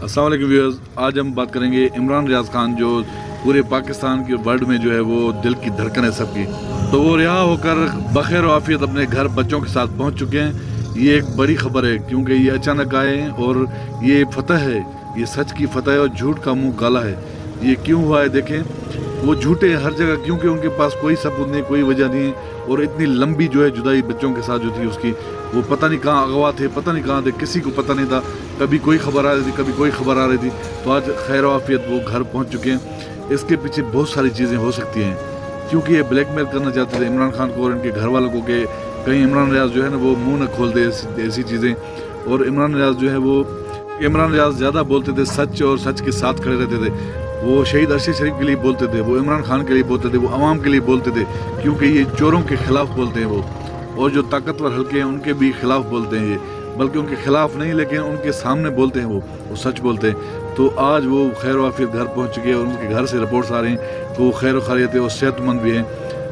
अस्सलाम वालेकुम व्यूअर्स, आज हम बात करेंगे इमरान रियाज खान जो पूरे पाकिस्तान के वर्ल्ड में जो है वो दिल की धड़कन है सबकी। तो वो रिहा होकर बखैर आफियत अपने घर बच्चों के साथ पहुंच चुके हैं। ये एक बड़ी खबर है क्योंकि ये अचानक आए हैं और ये फतह है, ये सच की फतह है और झूठ का मुंह काला है। ये क्यों हुआ है देखें, वो झूठे हर जगह क्योंकि उनके पास कोई सबूत नहीं, कोई वजह नहीं है। और इतनी लंबी जो है जुदाई बच्चों के साथ जो थी उसकी, वो पता नहीं कहाँ अगवा थे, पता नहीं कहाँ थे, किसी को पता नहीं था। कभी कोई खबर आ रही थी, कभी कोई खबर आ रही थी। तो आज खैर आफियत वो घर पहुँच चुके हैं। इसके पीछे बहुत सारी चीज़ें हो सकती हैं क्योंकि ये ब्लैकमेल करना चाहते थे इमरान खान को और इनके घर वालों को कि कहीं इमरान रियाज जो है ना वो मुँह न खोल दे ऐसी चीज़ें। और इमरान रियाज जो है वो इमरान रियाज ज़्यादा बोलते थे सच और सच के साथ खड़े रहते थे। वो शहीद अरशद शरीफ के लिए बोलते थे, वो इमरान खान के लिए बोलते थे, वो अवाम के लिए बोलते थे क्योंकि ये चोरों के खिलाफ बोलते हैं वो। और जो ताकतवर हल्के हैं उनके भी खिलाफ बोलते हैं ये, बल्कि उनके खिलाफ नहीं लेकिन उनके सामने बोलते हैं वो सच बोलते हैं। तो आज वो खैर वाफियत घर पहुंच चुके हैं और उनके घर से रिपोर्ट्स आ रही हैं कि वो खैर खैरियत है और सेहतमंद भी हैं।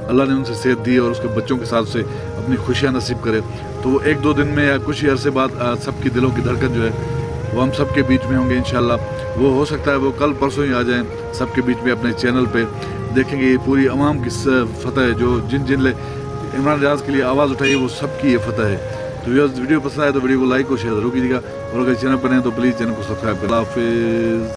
अल्लाह ने उनसे सेहत दी और उसके बच्चों के साथ से अपनी खुशियाँ नसीब करे। तो वो एक दो दिन में या कुछ ही अरसे बाद सबकी दिलों की धड़कन जो है वो हम सबके बीच में होंगे इंशाल्लाह। वो हो सकता है वो कल परसों ही आ जाएं सबके बीच में अपने चैनल पे। देखेंगे ये पूरी अवाम की फतह है, जो जिन जिन इमरान रियाज के लिए आवाज़ उठाई वो सबकी ये फतह है। तो वीडियो पसंद आए तो वीडियो को लाइक और शेयर जरूर कीजिएगा और अगर चैनल पर हैं तो प्लीज़ चैनल को सब्सक्राइब करें। अल्लाह हाफिज़।